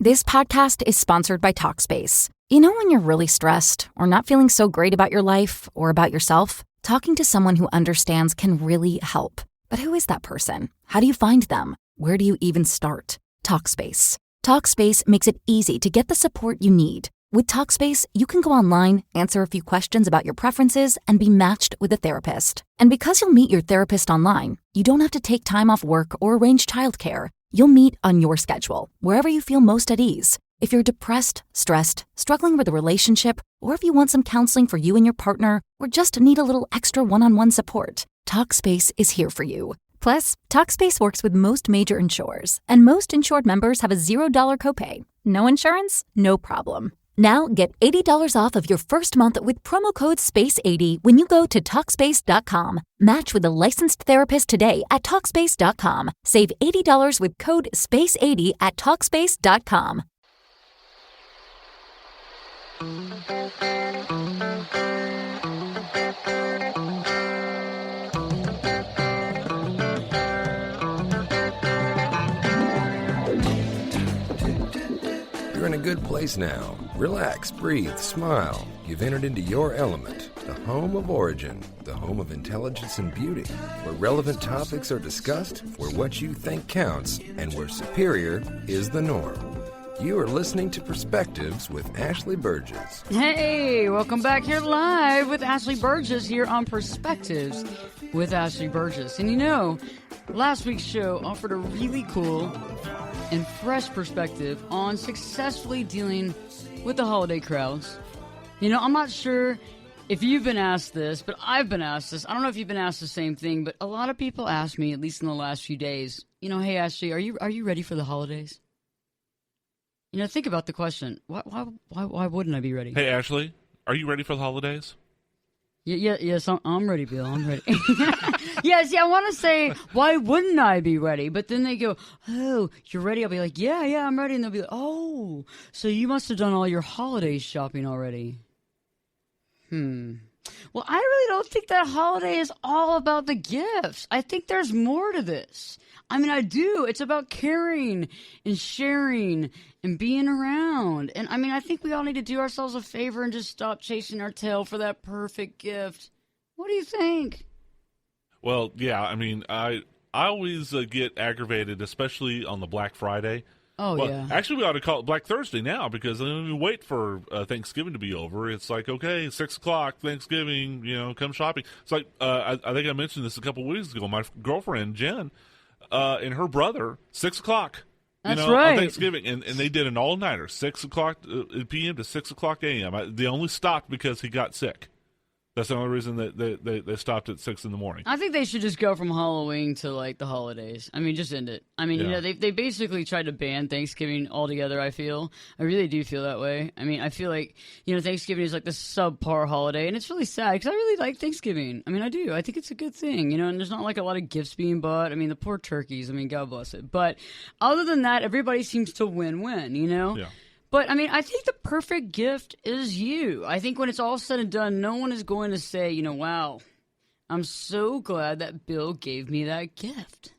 This podcast is sponsored by Talkspace. You know when you're really stressed or not feeling so great about your life or about yourself? Talking to someone who understands can really help. But who is that person? How do you find them? Where do you even start? Talkspace. Talkspace makes it easy to get the support you need. With Talkspace, you can go online, answer a few questions about your preferences, and be matched with a therapist. And because you'll meet your therapist online, you don't have to take time off work or arrange childcare. You'll meet on your schedule, wherever you feel most at ease. If you're depressed, stressed, struggling with a relationship, or if you want some counseling for you and your partner, or just need a little extra one-on-one support, Talkspace is here for you. Plus, Talkspace works with most major insurers, and most insured members have a $0 copay. No insurance? No problem. Now get $80 off of your first month with promo code SPACE80 when you go to Talkspace.com. Match with a licensed therapist today at Talkspace.com. Save $80 with code SPACE80 at Talkspace.com. You're in a good place now. Relax, breathe, smile. You've entered into your element, the home of origin, the home of intelligence and beauty, where relevant topics are discussed, where what you think counts, and where superior is the norm. You are listening to Perspectives with Ashley Burgess. Hey, welcome back here live with Ashley Burgess here on Perspectives with Ashley Burgess. And you know, last week's show offered a really cool and fresh perspective on successfully dealing with the holiday crowds. You know, I'm not sure if you've been asked this, but I've been asked this. I don't know if you've been asked the same thing, but a lot of people ask me, at least in the last few days, you know, hey, Ashley, are you ready for the holidays? You know, think about the question. Why wouldn't I be ready? Hey, Ashley, are you ready for the holidays? Yes, I'm ready, Bill. I'm ready. Yes, I want to say, why wouldn't I be ready? But then they go, oh, you're ready? I'll be like, yeah, I'm ready. And they'll be like, oh, so you must have done all your holiday shopping already. Well, I really don't think that holiday is all about the gifts. I think there's more to this. I mean, I do. It's about caring and sharing and being around. And I mean, I think we all need to do ourselves a favor and just stop chasing our tail for that perfect gift. What do you think? Well, yeah, I mean, I always get aggravated, especially on the Black Friday. Oh, well, yeah. Actually, we ought to call it Black Thursday now because then we wait for Thanksgiving to be over. It's like, okay, 6 o'clock, Thanksgiving, you know, come shopping. It's like, I think I mentioned this a couple weeks ago. My girlfriend, Jen, and her brother, 6 o'clock. That's right. On Thanksgiving, and they did an all-nighter, 6 o'clock p.m. to 6 o'clock a.m. They only stopped because he got sick. That's the only reason that they stopped at 6 in the morning. I think they should just go from Halloween to, like, the holidays. I mean, just end it. I mean, you know, they basically tried to ban Thanksgiving altogether, I feel. I really do feel that way. I mean, I feel like, you know, Thanksgiving is like the subpar holiday, and it's really sad because I really like Thanksgiving. I mean, I do. I think it's a good thing, you know, and there's not, like, a lot of gifts being bought. I mean, the poor turkeys. I mean, God bless it. But other than that, everybody seems to win-win, you know? Yeah. But, I mean, I think the perfect gift is you. I think when it's all said and done, no one is going to say, you know, wow, I'm so glad that Bill gave me that gift.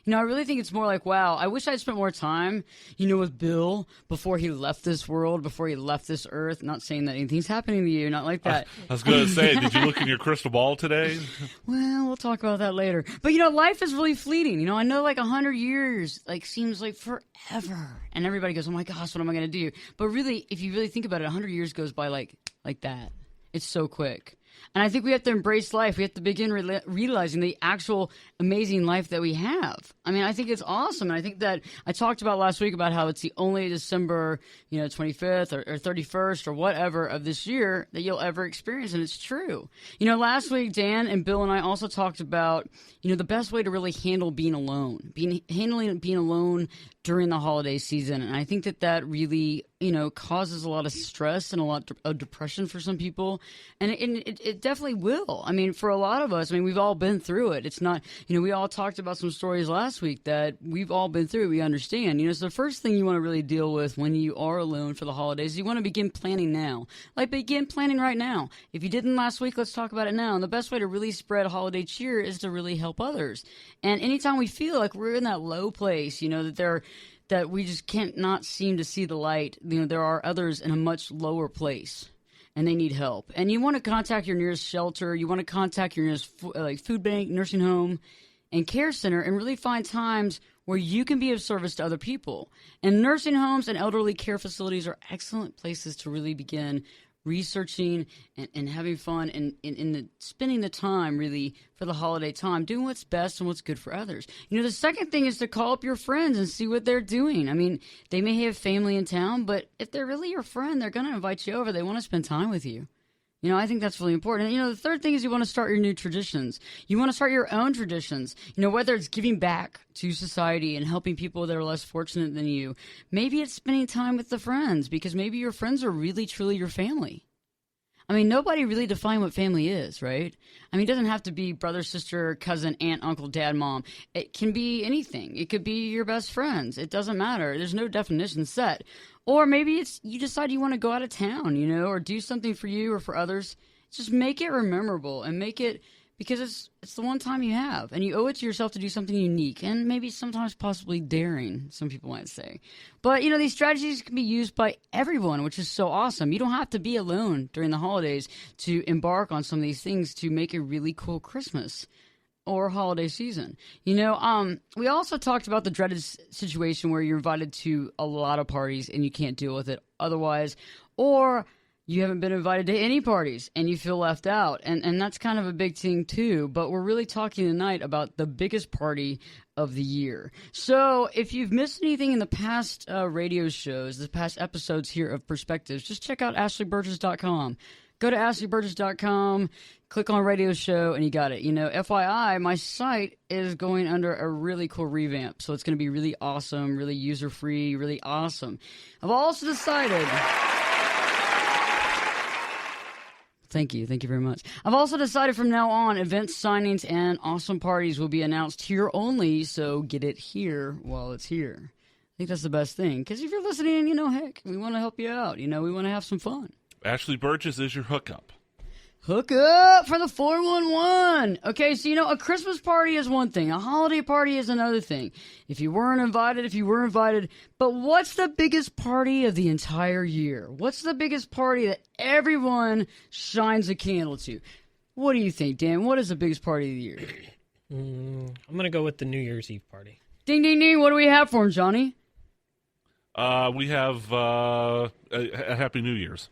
You know, I really think it's more like, wow, I wish I'd spent more time, you know, with Bill before he left this world, before he left this earth. Not saying that anything's happening to you, not like that. I was going to say, did you look in your crystal ball today? Well, we'll talk about that later. But, you know, life is really fleeting. You know, I know like 100 years, like, seems like forever. And everybody goes, oh my gosh, what am I going to do? But really, if you really think about it, 100 years goes by like that. It's so quick. And I think we have to embrace life. We have to begin realizing the actual amazing life that we have. I mean, I think it's awesome. And I think that I talked about last week about how it's the only December, 25th or 31st or whatever of this year that you'll ever experience. And it's true. You know, last week, Dan and Bill and I also talked about, the best way to really handle being alone, handling being alone during the holiday season. And I think that really, causes a lot of stress and a lot of depression for some people. And it definitely will. I mean, for a lot of us, we've all been through it. It's not, we all talked about some stories last week that we've all been through. We understand. So the first thing you want to really deal with when you are alone for the holidays, you want to begin planning now. Like, begin planning right now. If you didn't last week, let's talk about it now. And the best way to really spread holiday cheer is to really help others. And anytime we feel like we're in that low place, that that we just can't not seem to see the light. You know, there are others in a much lower place, and they need help. And you want to contact your nearest shelter. You want to contact your nearest food bank, nursing home, and care center, and really find times where you can be of service to other people. And nursing homes and elderly care facilities are excellent places to really begin researching and having fun and spending the time really for the holiday time, doing what's best and what's good for others. You know, the second thing is to call up your friends and see what they're doing. I mean, they may have family in town, but if they're really your friend, they're going to invite you over. They want to spend time with you. You know, I think that's really important. And, you know, the third thing is you want to start your new traditions. You want to start your own traditions. You know, whether it's giving back to society and helping people that are less fortunate than you. Maybe it's spending time with the friends, because maybe your friends are really, truly your family. I mean, nobody really defined what family is, right? I mean, it doesn't have to be brother, sister, cousin, aunt, uncle, dad, mom. It can be anything. It could be your best friends. It doesn't matter. There's no definition set. Or maybe it's you decide you want to go out of town, you know, or do something for you or for others. Just make it memorable and make it, because it's the one time you have, and you owe it to yourself to do something unique and maybe sometimes possibly daring, some people might say. But, you know, these strategies can be used by everyone, which is so awesome. You don't have to be alone during the holidays to embark on some of these things to make a really cool Christmas or holiday season. You know, we also talked about the dreaded situation where you're invited to a lot of parties and you can't deal with it otherwise, or you haven't been invited to any parties and you feel left out. And that's kind of a big thing too. But we're really talking tonight about the biggest party of the year. So if you've missed anything in the past radio shows, the past episodes here of Perspectives, just check out AshleyBurgess.com. Go to AshleyBurgess.com, click on radio show, and you got it. You know, FYI, my site is going under a really cool revamp. So it's going to be really awesome, really user-free, really awesome. I've also decided... Thank you very much. I've also decided from now on, events, signings, and awesome parties will be announced here only, so get it here while it's here. I think that's the best thing, because if you're listening, you know, heck, we want to help you out. You know, we want to have some fun. Ashley Burgess is your hookup. Hook up for the 411. Okay, so, you know, a Christmas party is one thing. A holiday party is another thing. If you were invited. But what's the biggest party of the entire year? What's the biggest party that everyone shines a candle to? What do you think, Dan? What is the biggest party of the year? I'm going to go with the New Year's Eve party. Ding, ding, ding. What do we have for him, Johnny? We have a Happy New Year's.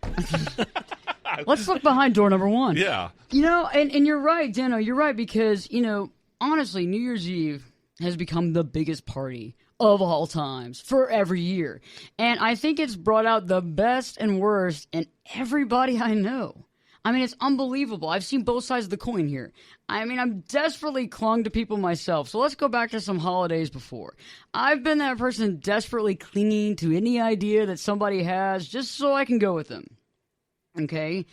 Let's look behind door number one. Yeah. You know, and you're right, Dano, you're right, because, you know, honestly, New Year's Eve has become the biggest party of all times for every year. And I think it's brought out the best and worst in everybody I know. I mean, it's unbelievable. I've seen both sides of the coin here. I mean, I'm desperately clung to people myself. So let's go back to some holidays before. I've been that person desperately clinging to any idea that somebody has just so I can go with them. Okay?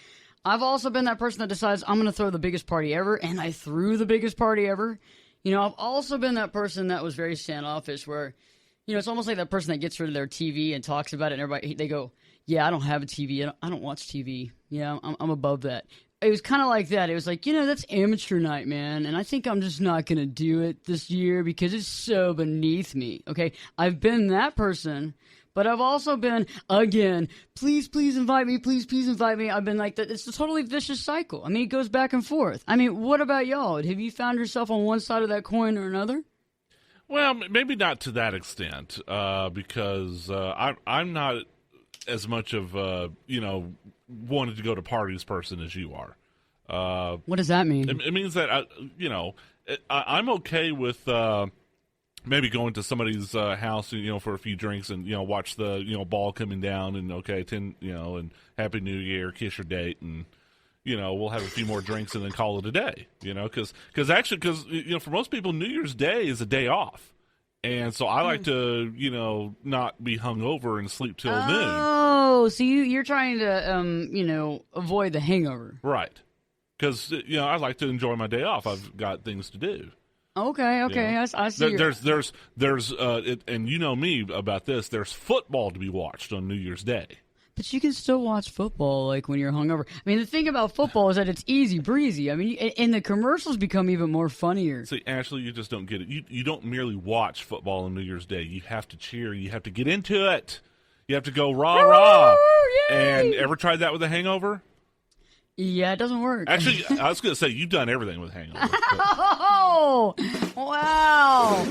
I've also been that person that decides I'm going to throw the biggest party ever, and I threw the biggest party ever. You know, I've also been that person that was very standoffish where, you know, it's almost like that person that gets rid of their TV and talks about it, and everybody, they go, yeah, I don't have a TV. I don't watch TV. Yeah, I'm above that. It was kind of like that. It was like, you know, that's amateur night, man, and I think I'm just not going to do it this year because it's so beneath me, okay? I've been that person, but I've also been, again, please invite me, please invite me. I've been like that. It's a totally vicious cycle. I mean, it goes back and forth. I mean, what about y'all? Have you found yourself on one side of that coin or another? Well, maybe not to that extent, because I'm not as much of you know, wanted to go to parties person as you are. What does that mean? It means that you know, I'm okay with maybe going to somebody's house, you know, for a few drinks and, you know, watch the, you know, ball coming down and you know, and Happy New Year, kiss your date, and, you know, we'll have a few more drinks and then call it a day, you know, because you know, for most people, New Year's Day is a day off. And so I like to, you know, not be hungover and sleep till noon. Oh, so you're trying to, you know, avoid the hangover. Right. Because, you know, I like to enjoy my day off. I've got things to do. Okay, You know? I see. There's and you know me about this. There's football to be watched on New Year's Day. But you can still watch football like when you're hungover. I mean, the thing about football is that it's easy breezy. I mean, and the commercials become even more funnier. See, Ashley, you just don't get it. You don't merely watch football on New Year's Day. You have to cheer. You have to get into it. You have to go rah rah. And ever tried that with a hangover? Yeah, it doesn't work. Actually, I was going to say you've done everything with hangover. Oh, wow.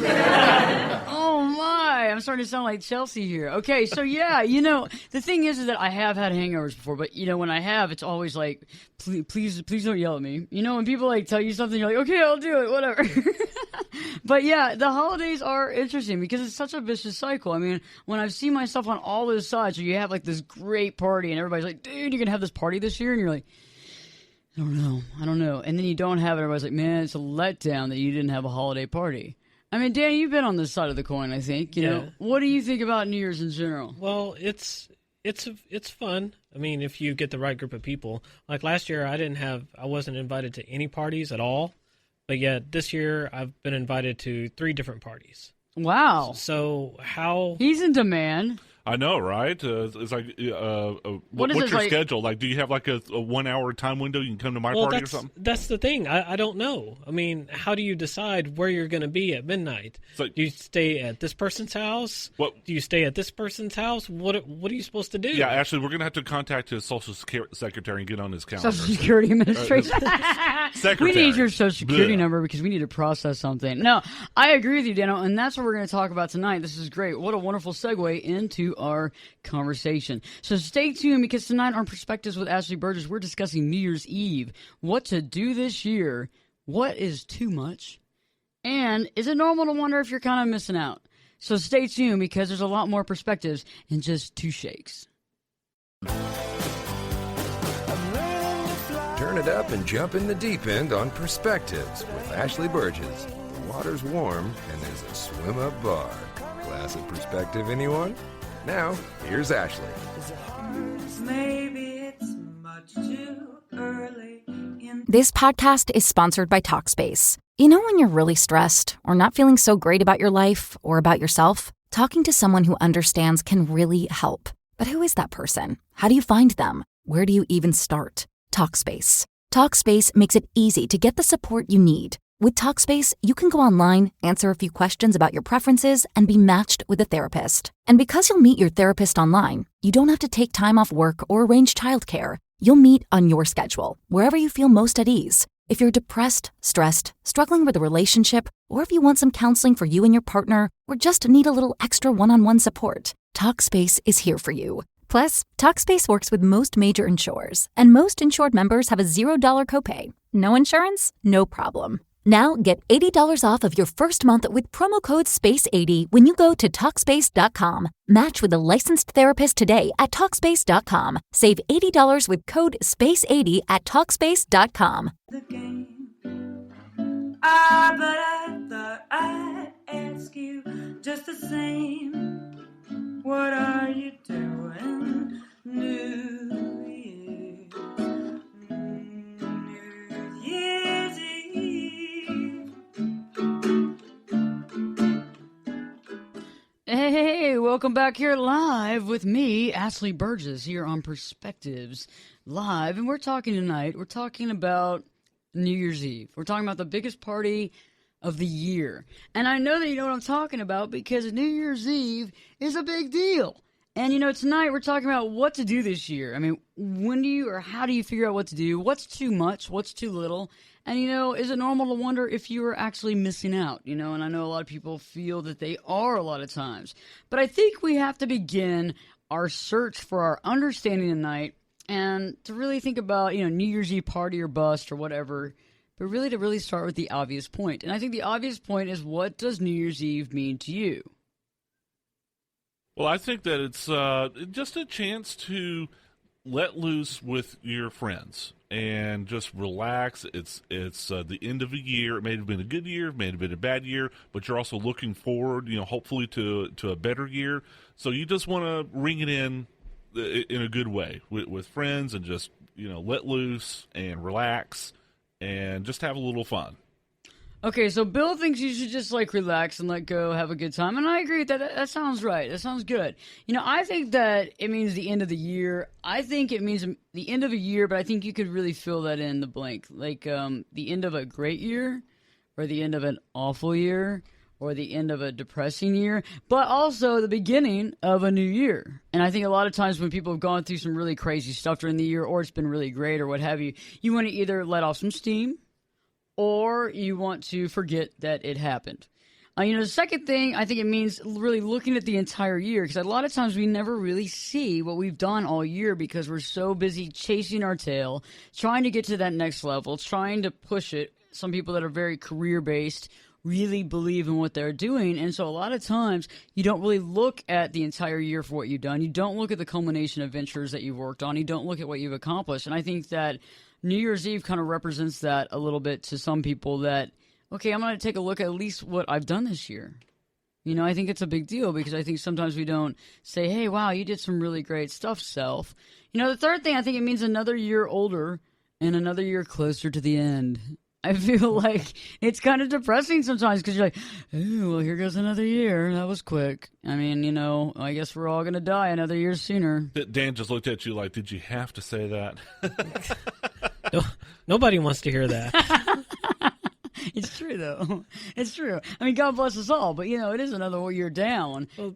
Oh, my. I'm starting to sound like Chelsea here. Okay, so, yeah, the thing is that I have had hangovers before, but, when I have, it's always like, please don't yell at me. When people, like, tell you something, you're like, okay, I'll do it, whatever. But, yeah, the holidays are interesting because it's such a vicious cycle. I mean, when I've seen myself on all those sides where you have, like, this great party and everybody's like, dude, you're going to have this party this year? And you're like, I don't know. And then you don't have it. Everybody's like, man, it's a letdown that you didn't have a holiday party. I mean, Danny, you've been on this side of the coin, I think. You know, what do you think about New Year's in general? Well, it's fun. I mean, if you get the right group of people. Like last year, I wasn't invited to any parties at all. But yet this year, I've been invited to 3 different parties. Wow. So how... He's in demand. I know, right? It's like, what's your schedule? Like, do you have like a 1 hour time window? You can come to my party or something? That's the thing. I don't know. I mean, how do you decide where you're going to be at midnight? Do you stay at this person's house? Do you stay at this person's house? What are you supposed to do? Yeah, actually, we're going to have to contact his social secretary and get on his calendar. Social Security Administration. Secretary. We need your social security number because we need to process something. No, I agree with you, Dano, and that's what we're going to talk about tonight. This is great. What a wonderful segue into our conversation. So stay tuned because tonight on Perspectives with Ashley Burgess, we're discussing New Year's Eve. What to do this year? What is too much? And is it normal to wonder if you're kind of missing out? So stay tuned because there's a lot more perspectives in just 2 shakes. Turn it up and jump in the deep end on Perspectives with Ashley Burgess. The water's warm and there's a swim-up bar. Glass of perspective, anyone? Now, here's Ashley. Maybe it's much too early. This podcast is sponsored by Talkspace. You know when you're really stressed or not feeling so great about your life or about yourself? Talking to someone who understands can really help. But who is that person? How do you find them? Where do you even start? Talkspace. Talkspace makes it easy to get the support you need. With Talkspace, you can go online, answer a few questions about your preferences, and be matched with a therapist. And because you'll meet your therapist online, you don't have to take time off work or arrange childcare. You'll meet on your schedule, wherever you feel most at ease. If you're depressed, stressed, struggling with a relationship, or if you want some counseling for you and your partner, or just need a little extra one-on-one support, Talkspace is here for you. Plus, Talkspace works with most major insurers, and most insured members have a $0 copay. No insurance? No problem. Now get $80 off of your first month with promo code SPACE80 when you go to Talkspace.com. Match with a licensed therapist today at Talkspace.com. Save $80 with code SPACE80 at Talkspace.com. The game. But I thought I'd ask you just the same. What are you doing? New Year's Eve. Hey, welcome back here live with me, Ashley Burgess, here on Perspectives Live. And we're talking about New Year's Eve. We're talking about the biggest party of the year. And I know that you know what I'm talking about because New Year's Eve is a big deal. And, tonight we're talking about what to do this year. I mean, how do you figure out what to do? What's too much? What's too little? And, is it normal to wonder if you are actually missing out? And I know a lot of people feel that they are a lot of times. But I think we have to begin our search for our understanding tonight and to really think about, New Year's Eve party or bust or whatever, but really to really start with the obvious point. And I think the obvious point is, what does New Year's Eve mean to you? Well, I think that it's just a chance to let loose with your friends and just relax. It's the end of a year. It may have been a good year, it may have been a bad year, but you're also looking forward, hopefully to a better year. So you just want to ring it in a good way with friends and just, let loose and relax and just have a little fun. Okay, so Bill thinks you should just like relax and let go, have a good time, and I agree with that. That sounds right. That sounds good. I think that it means the end of the year. I think it means the end of a year, but I think you could really fill that in the blank, like the end of a great year, or the end of an awful year, or the end of a depressing year, but also the beginning of a new year. And I think a lot of times when people have gone through some really crazy stuff during the year, or it's been really great, or what have you, you want to either let off some steam, or you want to forget that it happened. The second thing, I think it means really looking at the entire year, because a lot of times we never really see what we've done all year because we're so busy chasing our tail, trying to get to that next level, trying to push it. Some people that are very career-based really believe in what they're doing, and so a lot of times you don't really look at the entire year for what you've done. You don't look at the culmination of ventures that you've worked on. You don't look at what you've accomplished, and I think that New Year's Eve kind of represents that a little bit to some people that, okay, I'm going to take a look at least what I've done this year. I think it's a big deal because I think sometimes we don't say, hey, wow, you did some really great stuff, self. The third thing, I think it means another year older and another year closer to the end. I feel like it's kind of depressing sometimes because you're like, oh, well, here goes another year. That was quick. I mean, I guess we're all going to die another year sooner. Dan just looked at you like, did you have to say that? Nobody wants to hear that. It's true, though. It's true. I mean, God bless us all, but, it is another year down. Well,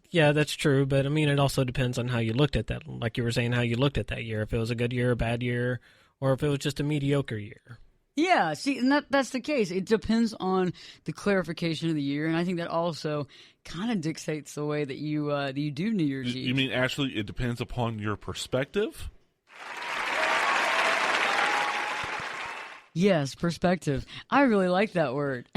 yeah, that's true, but, I mean, it also depends on how you looked at that. Like you were saying, how you looked at that year. If it was a good year, a bad year, or if it was just a mediocre year. Yeah, see, and that's the case. It depends on the clarification of the year, and I think that also kind of dictates the way that you do New Year's Eve. You mean actually it depends upon your perspective? Yes, perspective. I really like that word.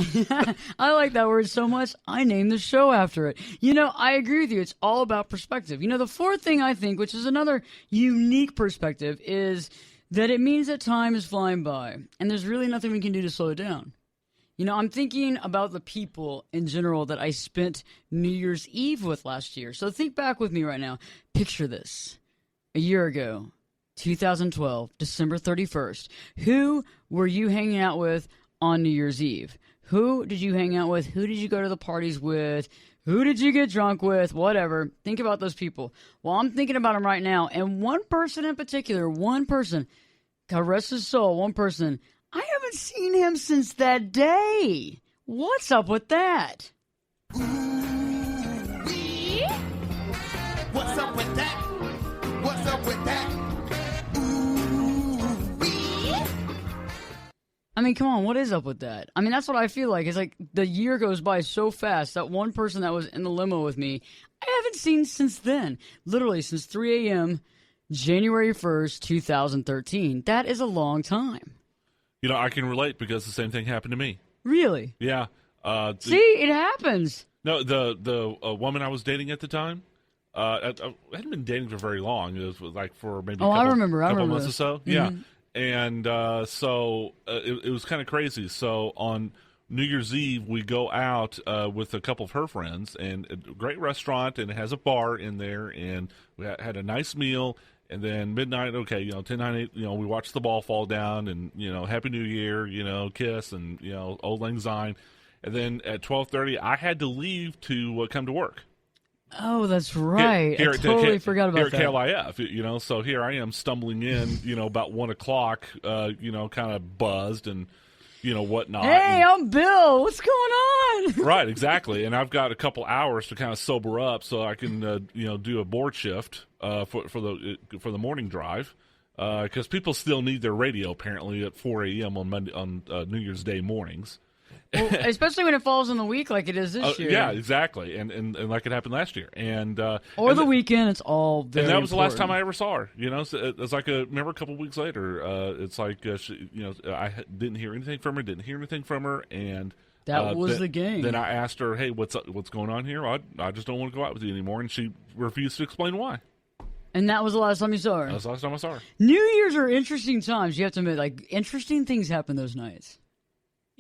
I like that word so much, I named the show after it. I agree with you. It's all about perspective. The fourth thing I think, which is another unique perspective, is that it means that time is flying by, and there's really nothing we can do to slow it down. I'm thinking about the people in general that I spent New Year's Eve with last year. So think back with me right now. Picture this. A year ago, 2012, December 31st. Who were you hanging out with on New Year's Eve? Who did you hang out with? Who did you go to the parties with? Who did you get drunk with? Whatever. Think about those people. Well, I'm thinking about them right now. And one person in particular, one person, God rest his soul, one person, I haven't seen him since that day. What's up with that? What's up with that? What's up with that? I mean, come on, what is up with that? I mean, that's what I feel like. It's like the year goes by so fast. That one person that was in the limo with me, I haven't seen since then. Literally since 3 a.m., January 1st, 2013. That is a long time. I can relate because the same thing happened to me. Really? Yeah. See, it happens. No, the woman I was dating at the time, I hadn't been dating for very long. It was like for maybe a couple months or so. Mm-hmm. Yeah. And so it was kind of crazy. So on New Year's Eve, we go out with a couple of her friends, and a great restaurant, and it has a bar in there, and we had a nice meal. And then midnight, 10, 9, 8, we watched the ball fall down, and, Happy New Year, kiss, and, Auld Lang Syne. And then at 12:30, I had to leave to come to work. Oh, that's right. I totally forgot about that. Here at KLIF, so here I am stumbling in, about 1 o'clock, kind of buzzed and, whatnot. Hey, I'm Bill. What's going on? Right, exactly. And I've got a couple hours to kind of sober up so I can, do a board shift for the morning drive because people still need their radio apparently at 4 a.m. on New Year's Day mornings. Well, especially when it falls in the week like it is this year. Yeah, exactly, and like it happened last year, and weekend. It's all very. And that was important. The last time I ever saw her. So it's like remember a couple of weeks later. It's like I didn't hear anything from her, and that was the game. Then I asked her, "Hey, what's going on here? I just don't want to go out with you anymore," and she refused to explain why. And that was the last time you saw her. That was the last time I saw her. New Year's are interesting times. You have to admit, like interesting things happen those nights.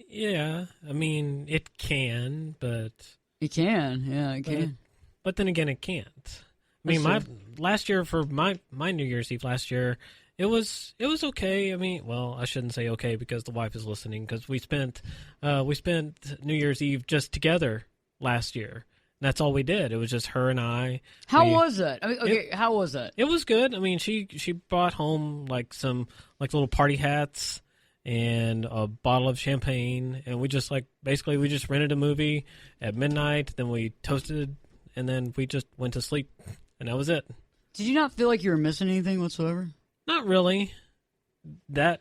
Yeah, I mean, it can, but... It can, yeah, it can. But then again, it can't. I I mean, That's last year for my New Year's Eve last year, it was okay. I mean, well, I shouldn't say okay because the wife is listening, because we spent New Year's Eve just together last year. And that's all we did. It was just her and I. How was that? I mean, okay, how was that? It was good. I mean, she brought home like some little party hats and a bottle of champagne, and we just basically rented a movie at midnight. Then we toasted, and then we just went to sleep, and that was it. Did you not feel like you were missing anything whatsoever? Not really. Not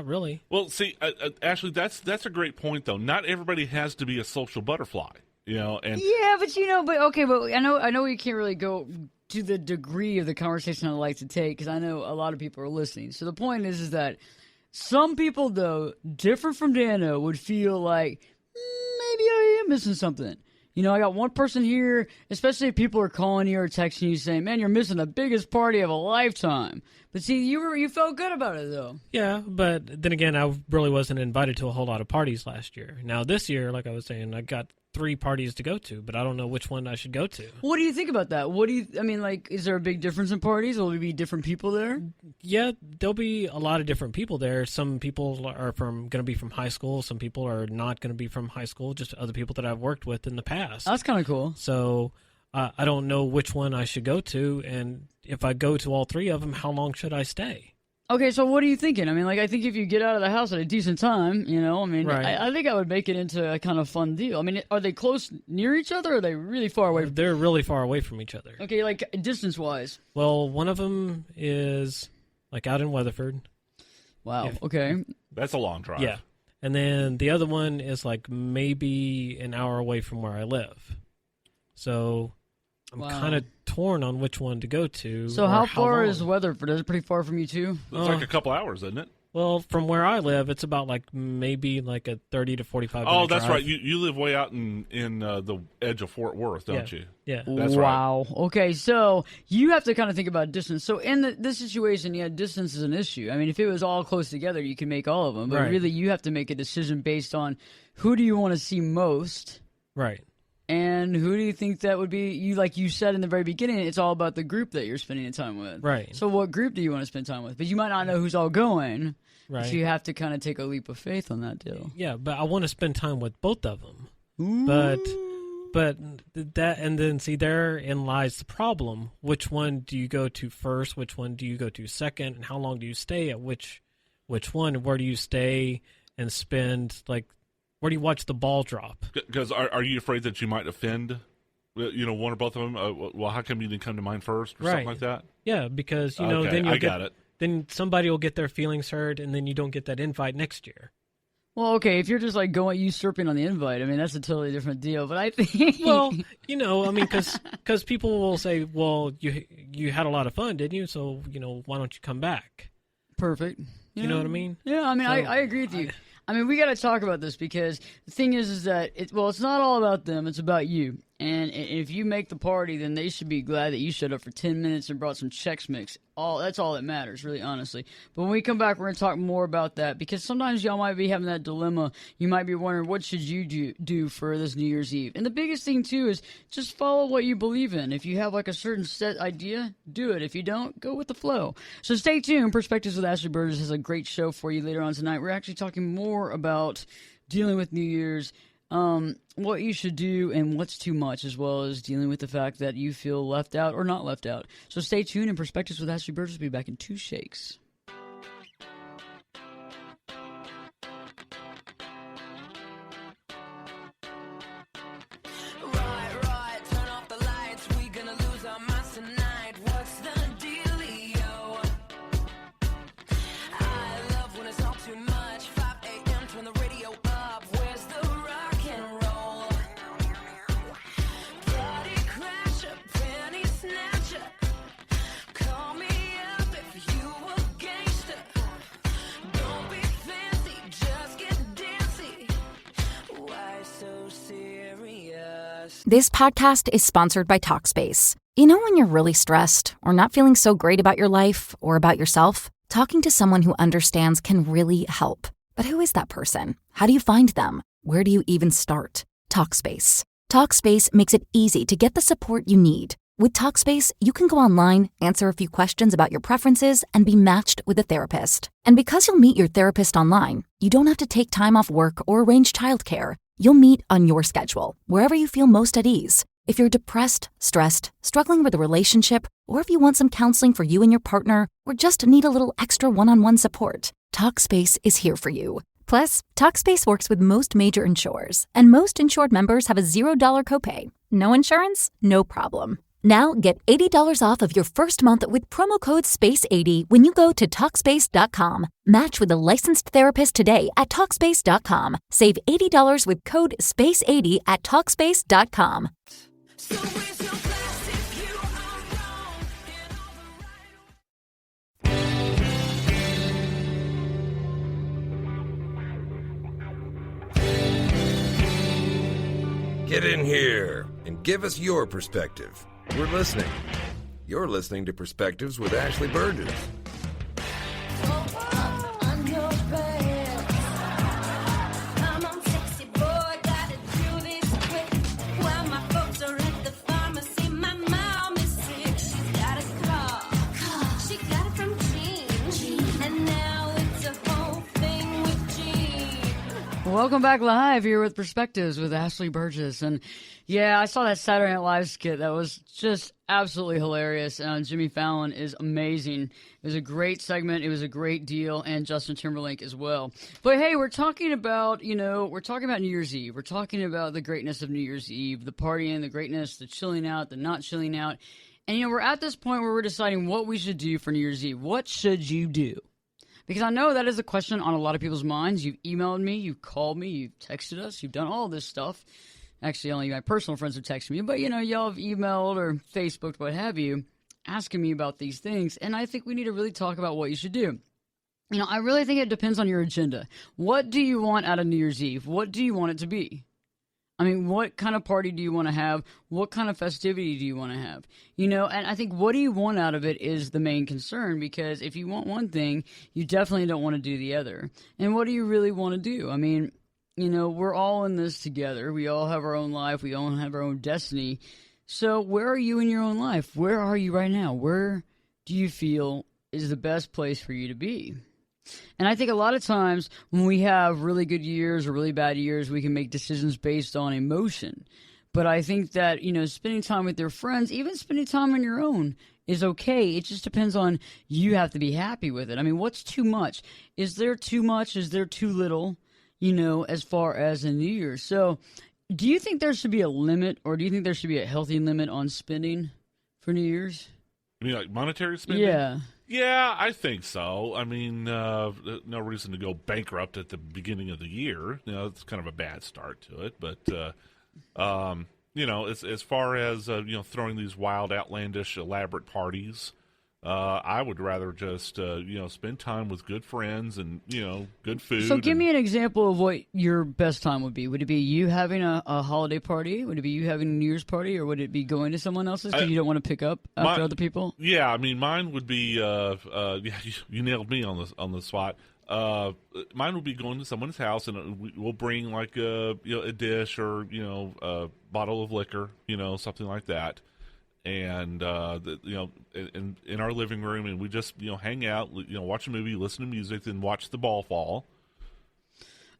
really. Well, see, Ashley, that's a great point, though. Not everybody has to be a social butterfly, and Yeah, but I know you can't really go to the degree of the conversation I'd like to take, because I know a lot of people are listening. So the point is that some people, though, different from Dano, would feel like maybe I am missing something. I got one person here, especially if people are calling you or texting you saying, "Man, you're missing the biggest party of a lifetime." But see, you felt good about it, though. Yeah, but then again, I really wasn't invited to a whole lot of parties last year. Now this year, like I was saying, I got 3 parties to go to, but I don't know which one I should go to. What do you think about that? Is there a big difference in parties? Will there be different people there? Yeah, there'll be a lot of different people there. Some people are going to be from high school. Some people are not going to be from high school, just other people that I've worked with in the past. That's kind of cool. So I don't know which one I should go to, and if I go to all 3 of them, how long should I stay? Okay, so what are you thinking? I think if you get out of the house at a decent time, Right. I think I would make it into a kind of fun deal. Are they close near each other, or are they really far away? They're really far away from each other. Okay, like distance-wise. Well, one of them is out in Weatherford. Wow, okay. that's a long drive. Yeah. And then the other one is maybe an hour away from where I live. So I'm kind of torn on which one to go to. So how far long. is Weatherford? Is it pretty far from you, too? It's like a couple hours, isn't it? Well, from where I live, it's about maybe a 30 to 45 minute Oh, that's drive. right. You live way out in the edge of Fort Worth, don't you? Yeah. That's right. Wow. Okay, so you have to kind of think about distance. So in this situation, distance is an issue. If it was all close together, you can make all of them. But Right. really, you have to make a decision based on who do you want to see most. Right. And who do you think that would be? Like you said in the very beginning, it's all about the group that you're spending the time with. Right. So what group do you want to spend time with? But you might not know who's all going. Right. So you have to kind of take a leap of faith on that deal. Yeah, but I want to spend time with both of them. Ooh. But that, and then see, therein lies the problem. Which one do you go to first? Which one do you go to second? And how long do you stay at which one? Where do you stay and spend, where do you watch the ball drop? Because are you afraid that you might offend, one or both of them? Well, how come you didn't come to mine first, or something like that? Yeah, because Okay, then I got it. Then somebody will get their feelings hurt, and then you don't get that invite next year. Well, okay, if you're just going usurping on the invite, that's a totally different deal. But I think, Well, because people will say, well, you had a lot of fun, didn't you? So why don't you come back? perfect. You know what I mean? Yeah, I agree with you. We got to talk about this, because the thing is that it's not all about them; it's about you. And if you make the party, then they should be glad that you showed up for 10 minutes and brought some Chex Mix. That's all that matters, really, honestly. But when we come back, we're going to talk more about that, because sometimes y'all might be having that dilemma. You might be wondering, what should you do for this New Year's Eve? And the biggest thing, too, is just follow what you believe in. If you have a certain set idea, do it. If you don't, go with the flow. So stay tuned. Perspectives with Ashley Burgess has a great show for you later on tonight. We're actually talking more about dealing with New Year's, what you should do and what's too much, as well as dealing with the fact that you feel left out or not left out. So stay tuned, and Perspectives with Ashley Burgess will be back in 2 shakes. Right, turn off the lights, we gonna lose our minds tonight. What's the dealio? I love when it's all too much. 5 a.m., turn the radio up. Where's the rock and roll? Party crasher, penny snatcher. Call me up if you a gangster. Don't be fancy, just get dancy. Why so serious? This podcast is sponsored by Talkspace. When you're really stressed or not feeling so great about your life or about yourself, talking to someone who understands can really help. But who is that person? How do you find them? Where do you even start? Talkspace. Talkspace makes it easy to get the support you need. With Talkspace, you can go online, answer a few questions about your preferences, and be matched with a therapist. And because you'll meet your therapist online, you don't have to take time off work or arrange childcare. You'll meet on your schedule, wherever you feel most at ease. If you're depressed, stressed, struggling with a relationship, or if you want some counseling for you and your partner, or just need a little extra one-on-one support, Talkspace is here for you. Plus, Talkspace works with most major insurers, and most insured members have a $0 copay. No insurance? No problem. Now get $80 off of your first month with promo code SPACE80 when you go to Talkspace.com. Match with a licensed therapist today at Talkspace.com. Save $80 with code SPACE80 at Talkspace.com. So raise your glass if you are wrong in all the right. Get in here and give us your perspective. We're listening. You're listening to Perspectives with Ashley Burgess. On your bed. Come on, sexy boy, gotta do this quick. While my folks are at the pharmacy, my mom is sick. She's got a car. She got it from Gene. And now it's a whole thing with Gene. Welcome back live here with Perspectives with Ashley Burgess. And yeah, I saw that Saturday Night Live skit. That was just absolutely hilarious. Jimmy Fallon is amazing. It was a great segment. It was a great deal. And Justin Timberlake as well. But hey, we're talking about New Year's Eve. We're talking about the greatness of New Year's Eve, the partying, the greatness, the chilling out, the not chilling out. And, we're at this point where we're deciding what we should do for New Year's Eve. What should you do? Because I know that is a question on a lot of people's minds. You've emailed me, you've called me, you've texted us, you've done all this stuff. Actually, only my personal friends have texted me, but, y'all have emailed or Facebooked, what have you, asking me about these things, and I think we need to really talk about what you should do. I really think it depends on your agenda. What do you want out of New Year's Eve? What do you want it to be? I mean, what kind of party do you want to have? What kind of festivity do you want to have? And I think what do you want out of it is the main concern, because if you want one thing, you definitely don't want to do the other. And what do you really want to do? I mean, we're all in this together. We all have our own life. We all have our own destiny. So where are you in your own life? Where are you right now? Where do you feel is the best place for you to be? And I think a lot of times when we have really good years or really bad years, we can make decisions based on emotion. But I think that, spending time with your friends, even spending time on your own, is okay. It just depends on you have to be happy with it. I mean, what's too much? Is there too much? Is there too little? As far as a New Year. So do you think there should be a limit, or do you think there should be a healthy limit on spending for New Year's? You mean like monetary spending? Yeah. Yeah, I think so. I mean, no reason to go bankrupt at the beginning of the year. It's kind of a bad start to it. But, as far as, throwing these wild, outlandish, elaborate parties, I would rather just, spend time with good friends and, good food. So give me an example of what your best time would be. Would it be you having a holiday party? Would it be you having a New Year's party? Or would it be going to someone else's because you don't want to pick up after other people? Yeah, I mean, mine would be, you nailed me on the spot. Mine would be going to someone's house, and we'll bring like a dish or, a bottle of liquor, something like that. And in our living room, and we just hang out, watch a movie, listen to music, then watch the ball fall.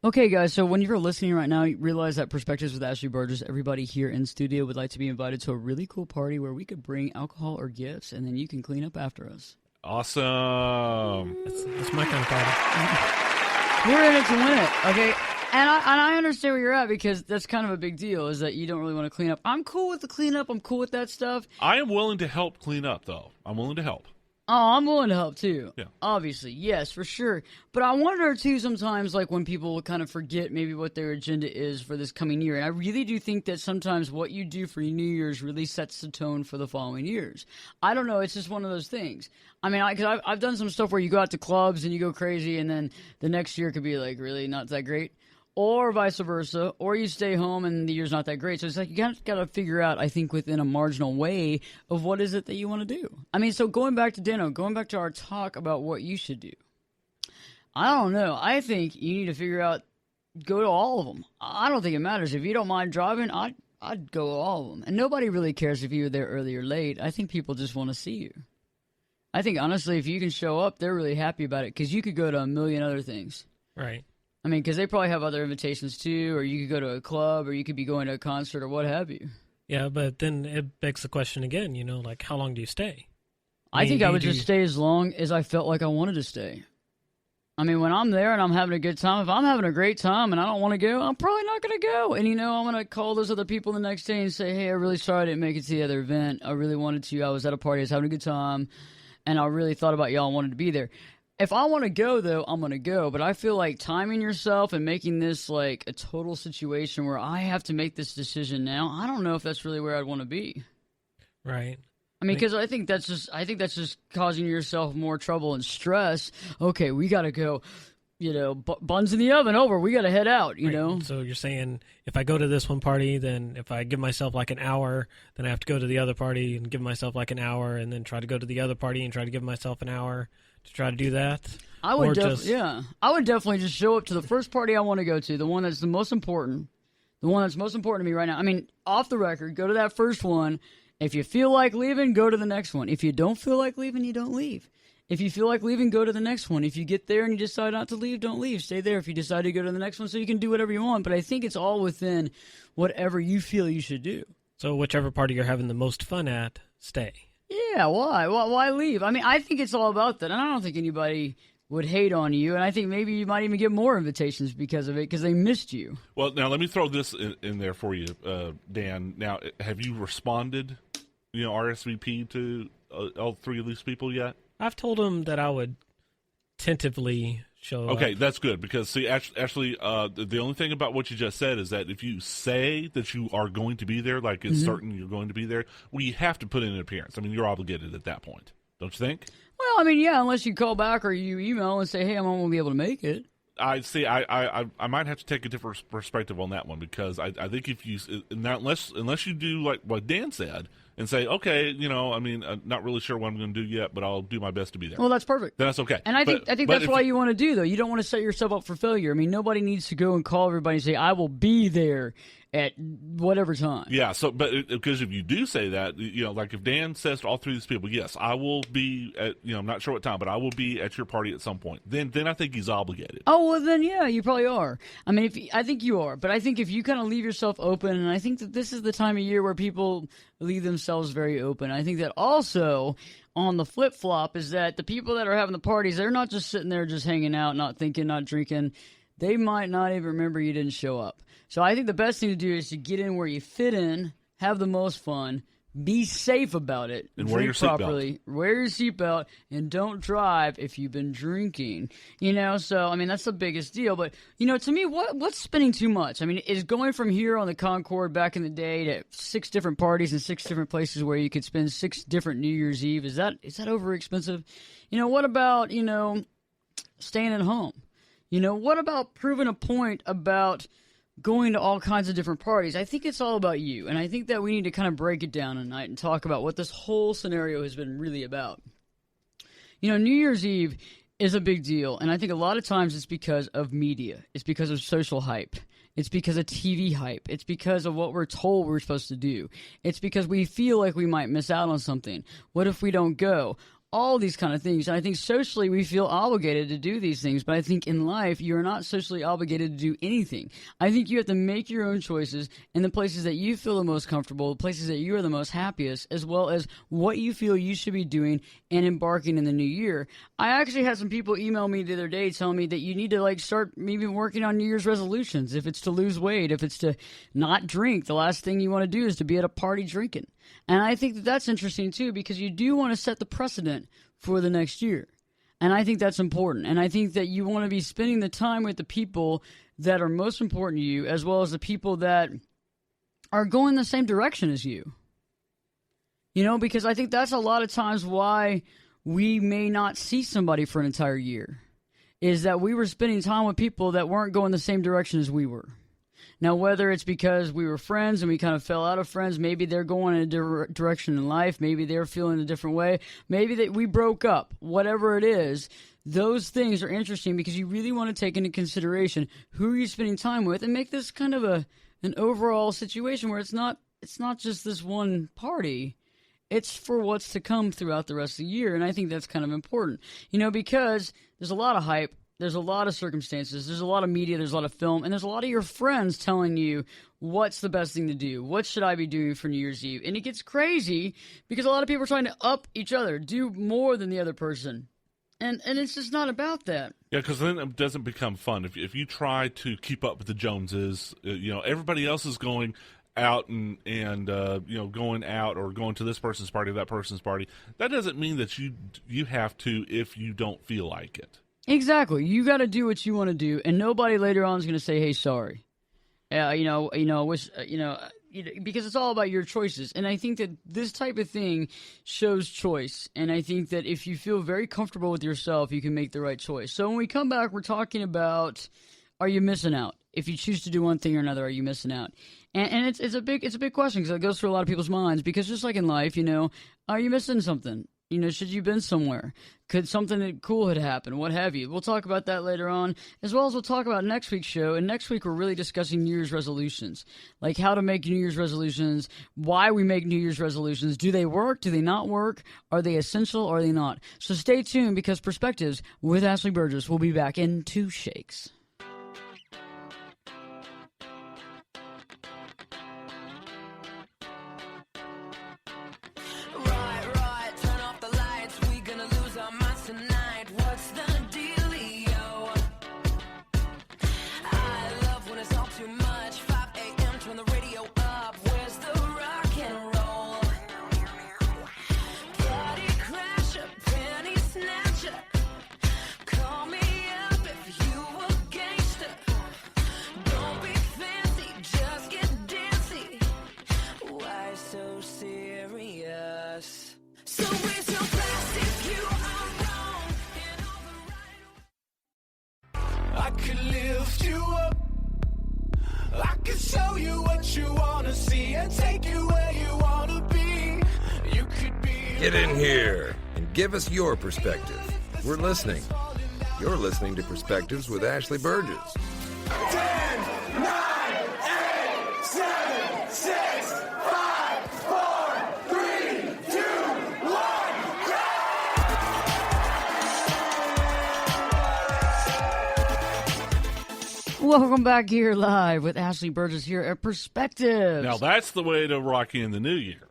Okay, guys. So when you're listening right now, you realize that Perspectives with Ashley Burgess, everybody here in studio would like to be invited to a really cool party where we could bring alcohol or gifts, and then you can clean up after us. Awesome. That's my kind of party. We're in it to win it. Okay. And I understand where you're at, because that's kind of a big deal, is that you don't really want to clean up. I'm cool with the cleanup. I'm cool with that stuff. I am willing to help clean up, though. I'm willing to help. Oh, I'm willing to help, too. Yeah. Obviously. Yes, for sure. But I wonder, too, sometimes, like, when people kind of forget maybe what their agenda is for this coming year. And I really do think that sometimes what you do for New Year's really sets the tone for the following years. I don't know. It's just one of those things. I mean, because I've done some stuff where you go out to clubs and you go crazy, and then the next year could be, like, really not that great. Or vice versa, or you stay home and the year's not that great. So it's like you got to figure out, I think, within a marginal way of what is it that you want to do. I mean, so going back to our talk about what you should do. I don't know. I think you need to figure out, go to all of them. I don't think it matters. If you don't mind driving, I'd I'd go all of them. And nobody really cares if you were there early or late. I think people just want to see you. I think, honestly, if you can show up, they're really happy about it because you could go to a million other things. Right. I mean, because they probably have other invitations too, or you could go to a club, or you could be going to a concert, or what have you. Yeah, but then it begs the question again, like, how long do you stay? I think I would just stay as long as I felt like I wanted to stay. I mean, when I'm there and I'm having a good time, if I'm having a great time and I don't want to go, I'm probably not going to go. And, I'm going to call those other people the next day and say, hey, I'm really sorry I didn't make it to the other event. I really wanted to. I was at a party. I was having a good time. And I really thought about y'all and wanted to be there. If I want to go, though, I'm going to go. But I feel like timing yourself and making this like a total situation where I have to make this decision now, I don't know if that's really where I'd want to be. Right. I mean, because I think that's just causing yourself more trouble and stress. Okay, we got to go, buns in the oven over. We got to head out, you know. So you're saying if I go to this one party, then if I give myself like an hour, then I have to go to the other party and give myself like an hour, and then try to go to the other party and try to give myself an hour to try to do that. I would definitely just show up to the first party I want to go to, the one that's the most important, to me right now. I mean, off the record, go to that first one. If you feel like leaving, go to the next one. If you don't feel like leaving, you don't leave. If you feel like leaving, go to the next one. If you get there and you decide not to leave, don't leave. Stay there if you decide to go to the next one so you can do whatever you want. But I think it's all within whatever you feel you should do. So whichever party you're having the most fun at, stay. Yeah, why? Why leave? I mean, I think it's all about that. And I don't think anybody would hate on you. And I think maybe you might even get more invitations because of it, because they missed you. Well, now let me throw this in there for you, Dan. Now, have you responded, RSVP to all three of these people yet? I've told them that I would tentatively show up. Okay, that's good because, see, actually, the only thing about what you just said is that if you say that you are going to be there, like it's certain you're going to be there, well, you have to put in an appearance. I mean, you're obligated at that point, don't you think? Well, I mean, yeah, unless you call back or you email and say, hey, I'm not going to be able to make it. I see. I might have to take a different perspective on that one because I think if you unless you do like what Dan said and say, okay, I'm not really sure what I'm going to do yet, but I'll do my best to be there. Well, that's perfect. Then that's okay. And I think that's why you want to do, though. You don't want to set yourself up for failure. I mean, nobody needs to go and call everybody and say, I will be there at whatever time. Yeah, but because if you do say that, like if Dan says to all three of these people, yes, I will be at, I'm not sure what time, but I will be at your party at some point, then I think he's obligated. Oh, well, then, yeah, you probably are. I mean, I think you are. But I think if you kind of leave yourself open, and I think that this is the time of year where people leave themselves very open. I think that also on the flip-flop is that the people that are having the parties, they're not just sitting there just hanging out, not thinking, not drinking. They might not even remember you didn't show up. So I think the best thing to do is to get in where you fit in, have the most fun, be safe about it, and wear your properly, wear your seatbelt, and don't drive if you've been drinking. So I mean that's the biggest deal. But to me, what's spending too much? I mean, is going from here on the Concord back in the day to 6 different parties in 6 different places where you could spend 6 different New Year's Eve? Is that over expensive? What about staying at home? What about proving a point about going to all kinds of different parties? I think it's all about you, and I think that we need to kind of break it down tonight and talk about what this whole scenario has been really about. New Year's Eve is a big deal, and I think a lot of times it's because of media. It's because of social hype. It's because of TV hype. It's because of what we're told we're supposed to do. It's because we feel like we might miss out on something. What if we don't go? All these kind of things. And I think socially we feel obligated to do these things, but I think in life you're not socially obligated to do anything. I think you have to make your own choices in the places that you feel the most comfortable, the places that you are the most happiest, as well as what you feel you should be doing and embarking in the new year. I actually had some people email me the other day telling me that you need to start maybe working on New Year's resolutions. If it's to lose weight, if it's to not drink, the last thing you want to do is to be at a party drinking. And I think that that's interesting too, because you do want to set the precedent for the next year. And I think that's important. And I think that you want to be spending the time with the people that are most important to you, as well as the people that are going the same direction as you. Because I think that's a lot of times why we may not see somebody for an entire year, is that we were spending time with people that weren't going the same direction as we were. Now, whether it's because we were friends and we kind of fell out of friends, maybe they're going in a direction in life, maybe they're feeling a different way, maybe that we broke up, whatever it is, those things are interesting because you really want to take into consideration who are you spending time with and make this kind of an an overall situation where it's not just this one party. It's for what's to come throughout the rest of the year, and I think that's kind of important. Because there's a lot of hype, there's a lot of circumstances, there's a lot of media, there's a lot of film, and there's a lot of your friends telling you what's the best thing to do, what should I be doing for New Year's Eve, and it gets crazy because a lot of people are trying to up each other, do more than the other person, and it's just not about that. Yeah, because then it doesn't become fun. If you try to keep up with the Joneses, everybody else is going out and going out or going to this person's party, that person's party. That doesn't mean that you have to if you don't feel like it. Exactly. You got to do what you want to do, and nobody later on is going to say, "Hey, sorry." Wish, because it's all about your choices. And I think that this type of thing shows choice. And I think that if you feel very comfortable with yourself, you can make the right choice. So when we come back, we're talking about, are you missing out? If you choose to do one thing or another, are you missing out? And it's a big question because it goes through a lot of people's minds. Because just like in life, are you missing something? Should you been somewhere? Could something cool had happened? What have you? We'll talk about that later on, as well as we'll talk about next week's show. And next week, we're really discussing New Year's resolutions, like how to make New Year's resolutions, why we make New Year's resolutions. Do they work? Do they not work? Are they essential or are they not? So stay tuned because Perspectives with Ashley Burgess will be back in 2 shakes. Get in here and give us your perspective. We're listening. You're listening to Perspectives with Ashley Burgess. 10, 9, 8, 7, 6, 5, 4, 3, 2, 1, Welcome back here live with Ashley Burgess here at Perspectives. Now that's the way to rock in the new year.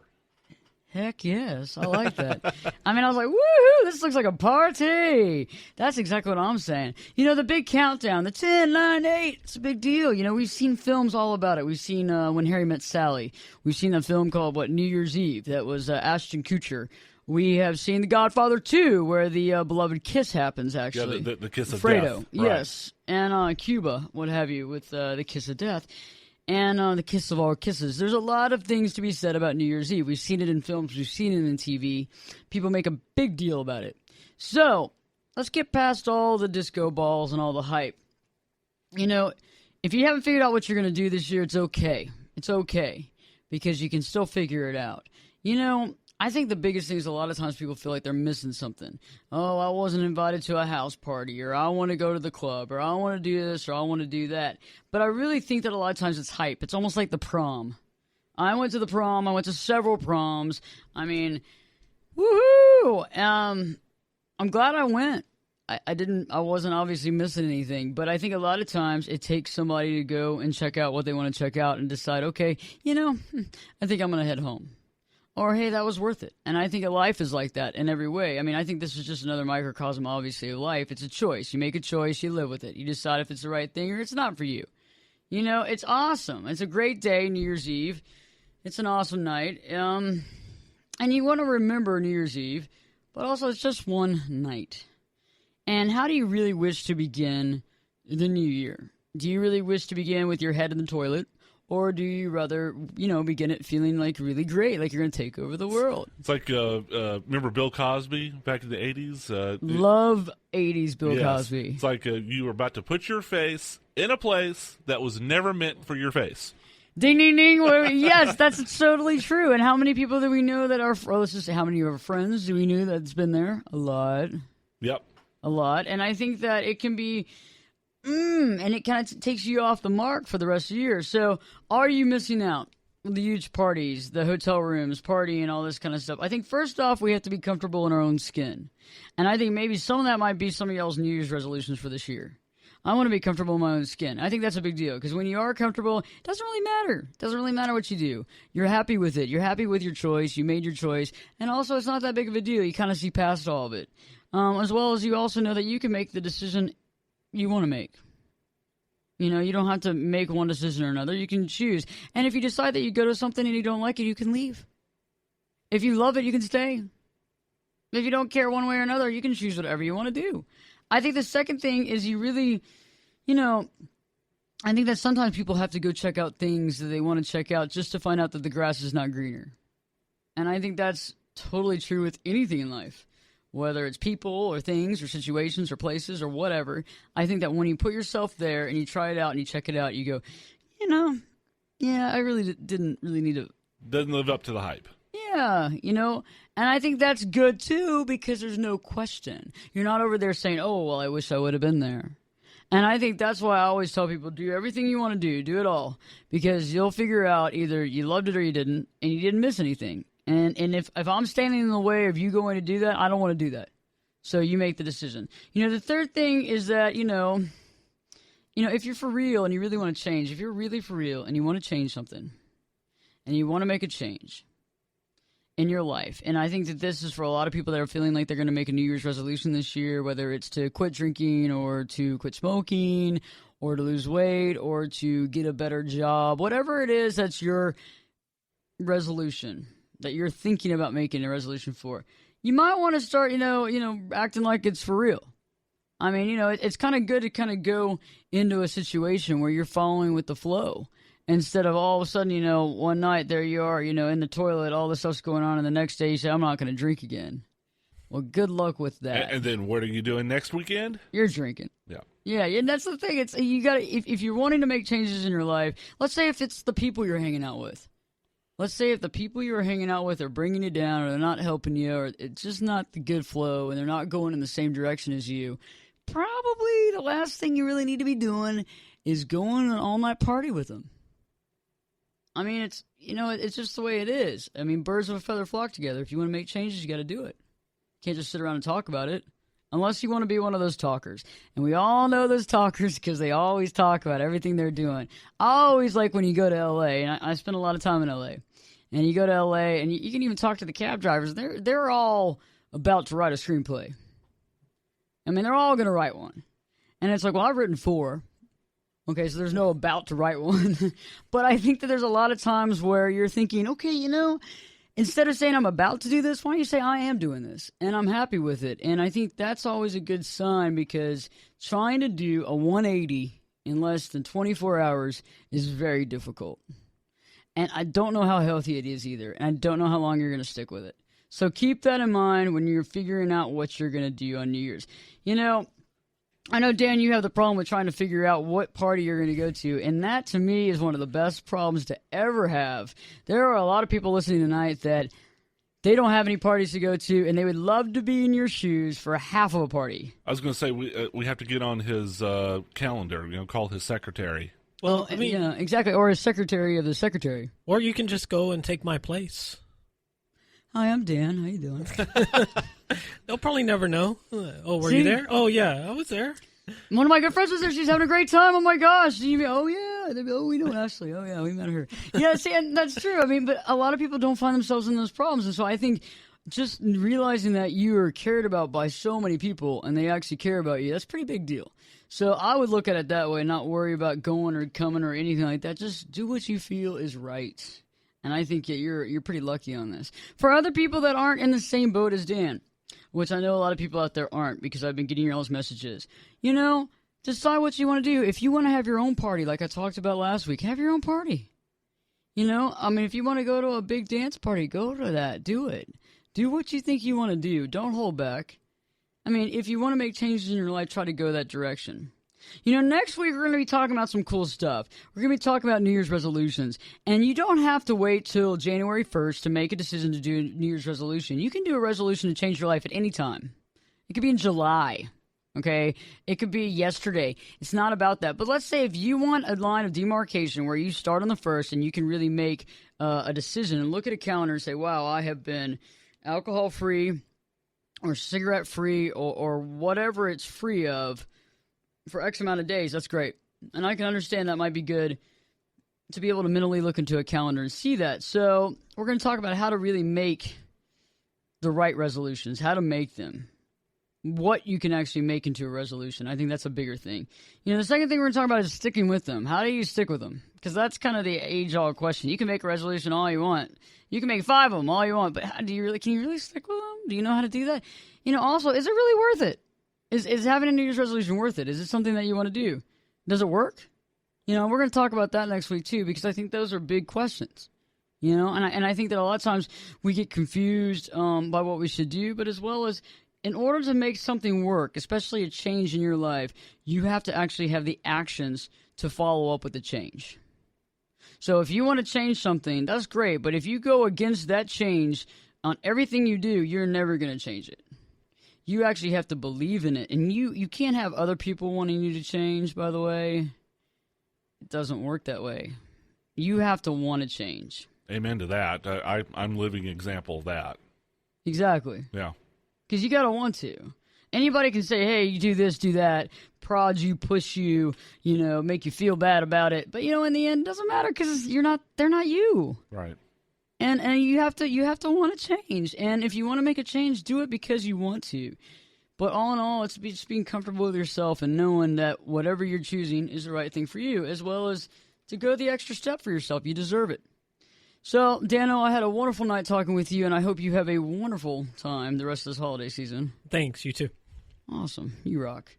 Heck yes, I like that. I was like, woohoo, this looks like a party. That's exactly what I'm saying. The big countdown, the 10, 9, 8, it's a big deal. We've seen films all about it. We've seen When Harry Met Sally. We've seen a film called, New Year's Eve, that was Ashton Kutcher. We have seen The Godfather 2, where the beloved kiss happens, actually. Yeah, the kiss of Fredo, death. yes. Right. And Cuba, what have you, with the kiss of death. And the kiss of all kisses. There's a lot of things to be said about New Year's Eve. We've seen it in films. We've seen it in TV. People make a big deal about it. So let's get past all the disco balls and all the hype. If you haven't figured out what you're going to do this year, it's okay. It's okay because you can still figure it out. I think the biggest thing is a lot of times people feel like they're missing something. Oh, I wasn't invited to a house party, or I want to go to the club, or I want to do this, or I want to do that. But I really think that a lot of times it's hype. It's almost like the prom. I went to the prom. I went to several proms. Woohoo! I'm glad I went. I wasn't obviously missing anything, but I think a lot of times it takes somebody to go and check out what they want to check out and decide, okay, I think I'm going to head home. Or, hey, that was worth it. And I think life is like that in every way. I think this is just another microcosm, obviously, of life. It's a choice. You make a choice, you live with it. You decide if it's the right thing or it's not for you. It's awesome. It's a great day, New Year's Eve. It's an awesome night. And you want to remember New Year's Eve, but also it's just one night. And how do you really wish to begin the new year? Do you really wish to begin with your head in the toilet? Or do you rather, begin it feeling like really great, like you're going to take over the world? It's like, remember Bill Cosby back in the 80s? Love 80s Bill Cosby. It's like you were about to put your face in a place that was never meant for your face. Ding, ding, ding. Well, yes, that's totally true. And how many people do we know that are, let's just say, how many of our friends do we know that's been there? A lot. Yep. A lot. And I think that it can be and it kind of takes you off the mark for the rest of the year. So are you missing out? The huge parties, the hotel rooms, partying, all this kind of stuff. I think first off, we have to be comfortable in our own skin. And I think maybe some of that might be some of y'all's New Year's resolutions for this year. I want to be comfortable in my own skin. I think that's a big deal because when you are comfortable, it doesn't really matter. It doesn't really matter what you do. You're happy with it. You're happy with your choice. You made your choice. And also, it's not that big of a deal. You kind of see past all of it. As well as you also know that you can make the decision you want to make. You know, you don't have to make one decision or another. You can choose. And if you decide that you go to something and you don't like it, you can leave. If you love it, you can stay. If you don't care one way or another, you can choose whatever you want to do. I think the second thing is you really, you know, I think that sometimes people have to go check out things that they want to check out just to find out that the grass is not greener. And I think that's totally true with anything in life. Whether it's people or things or situations or places or whatever, I think that when you put yourself there and you try it out and you check it out, you go, you know, yeah, I really didn't really need to. Doesn't live up to the hype. Yeah, you know, and I think that's good too because there's no question. You're not over there saying, oh, well, I wish I would have been there. And I think that's why I always tell people, do everything you want to do it all. Because you'll figure out either you loved it or you didn't, and you didn't miss anything. And if I'm standing in the way of you going to do that, I don't want to do that. So you make the decision. You know, the third thing is that, you know, if you're for real and you really want to change, if you're really for real and you want to change something and you want to make a change in your life, and I think that this is for a lot of people that are feeling like they're going to make a New Year's resolution this year, whether it's to quit drinking or to quit smoking or to lose weight or to get a better job, whatever it is that's your resolution that you're thinking about making a resolution for, you might want to start, you know, acting like it's for real. I mean, you know, it's kind of good to kind of go into a situation where you're following with the flow instead of all of a sudden, you know, one night there you are, you know, in the toilet, all this stuff's going on, and the next day you say, I'm not going to drink again. Well, good luck with that. And then what are you doing next weekend? You're drinking. Yeah. Yeah, and that's the thing. It's you got to if you're wanting to make changes in your life, let's say if it's the people you're hanging out with. Let's say if the people you're hanging out with are bringing you down or they're not helping you or it's just not the good flow and they're not going in the same direction as you, probably the last thing you really need to be doing is going on an all-night party with them. I mean, it's just the way it is. I mean, birds of a feather flock together. If you want to make changes, you got to do it. You can't just sit around and talk about it. Unless you want to be one of those talkers. And we all know those talkers because they always talk about everything they're doing. I always like when you go to L.A., and I spend a lot of time in L.A., and you go to L.A., and you can even talk to the cab drivers. They're all about to write a screenplay. I mean, they're all going to write one. And it's like, well, I've written 4. Okay, so there's no about to write one. But I think that there's a lot of times where you're thinking, okay, you know, instead of saying I'm about to do this, why don't you say I am doing this and I'm happy with it? And I think that's always a good sign because trying to do a 180 in less than 24 hours is very difficult. And I don't know how healthy it is either. And I don't know how long you're going to stick with it. So keep that in mind when you're figuring out what you're going to do on New Year's. You know, I know, Dan, you have the problem with trying to figure out what party you're going to go to, and that, to me, is one of the best problems to ever have. There are a lot of people listening tonight that they don't have any parties to go to, and they would love to be in your shoes for half of a party. I was going to say, we have to get on his calendar, you know, call his secretary. Well, I mean, yeah, exactly, or his secretary of the secretary. Or you can just go and take my place. Hi, I'm Dan. How you doing? They'll probably never know. Oh, were See? you there? Oh, yeah, I was there. One of my good friends was there. She's having a great time. Oh, my gosh. Oh, yeah. They'd be, oh, we know Ashley. Oh, yeah, we met her. Yeah, see, and that's true. I mean, but a lot of people don't find themselves in those problems. And so I think just realizing that you are cared about by so many people and they actually care about you, that's a pretty big deal. So I would look at it that way, not worry about going or coming or anything like that. Just do what you feel is right. And I think you're pretty lucky on this. For other people that aren't in the same boat as Dan, which I know a lot of people out there aren't because I've been getting your all's messages, you know, decide what you want to do. If you want to have your own party, like I talked about last week, have your own party. You know, I mean, if you want to go to a big dance party, go to that. Do it. Do what you think you want to do. Don't hold back. I mean, if you want to make changes in your life, try to go that direction. You know, next week we're going to be talking about some cool stuff. We're going to be talking about New Year's resolutions. And you don't have to wait till January 1st to make a decision to do a New Year's resolution. You can do a resolution to change your life at any time. It could be in July. Okay, it could be yesterday. It's not about that. But let's say if you want a line of demarcation where you start on the first and you can really make a decision and look at a calendar and say, wow, I have been alcohol free or cigarette free or whatever it's free of for X amount of days, that's great. And I can understand that might be good to be able to mentally look into a calendar and see that. So we're going to talk about how to really make the right resolutions, how to make them. What you can actually make into a resolution. I think that's a bigger thing. The second thing we're going to talk about is sticking with them. How do you stick with them? Because that's kind of the age-old question. You can make a resolution all you want. You can make 5 of them all you want, but can you really stick with them? Do you know how to do that? Also, is it really worth it? Is having a New Year's resolution worth it? Is it something that you want to do? Does it work? We're going to talk about that next week too, because I think those are big questions. And I think that a lot of times we get confused by what we should do, but as well as in order to make something work, especially a change in your life, you have to actually have the actions to follow up with the change. So if you want to change something, that's great. But if you go against that change on everything you do, you're never going to change it. You actually have to believe in it. And you can't have other people wanting you to change, by the way. It doesn't work that way. You have to want to change. Amen to that. I'm living example of that. Exactly. Yeah. Because you got to want to. Anybody can say, hey, you do this, do that, prod you, push you, make you feel bad about it. But, in the end, it doesn't matter because they're not you. Right. And you have to want to change. And if you want to make a change, do it because you want to. But all in all, it's just being comfortable with yourself and knowing that whatever you're choosing is the right thing for you, as well as to go the extra step for yourself. You deserve it. So, Dano, I had a wonderful night talking with you, and I hope you have a wonderful time the rest of this holiday season. Thanks, you too. Awesome. You rock.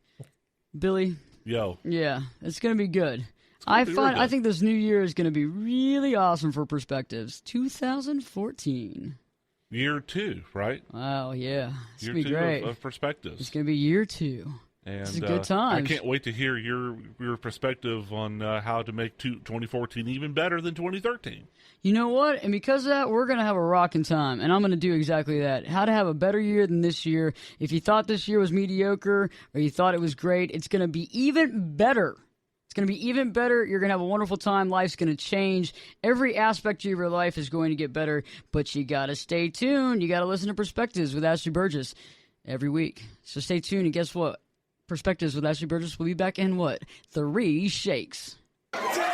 Billy? Yo. Yeah, it's going to be good. I think this new year is going to be really awesome for Perspectives. 2014. Year 2, right? Wow, yeah. It's Year going to be 2 great. of Perspectives. It's going to be year 2. And it's a good time. I can't wait to hear your perspective on how to make 2014 even better than 2013. You know what? And because of that, we're going to have a rocking time. And I'm going to do exactly that. How to have a better year than this year. If you thought this year was mediocre or you thought it was great, it's going to be even better. It's going to be even better. You're going to have a wonderful time. Life's going to change. Every aspect of your life is going to get better. But you got to stay tuned. You got to listen to Perspectives with Ashley Burgess every week. So stay tuned. And guess what? Perspectives with Ashley Burgess will be back in what? 3 shakes. 10,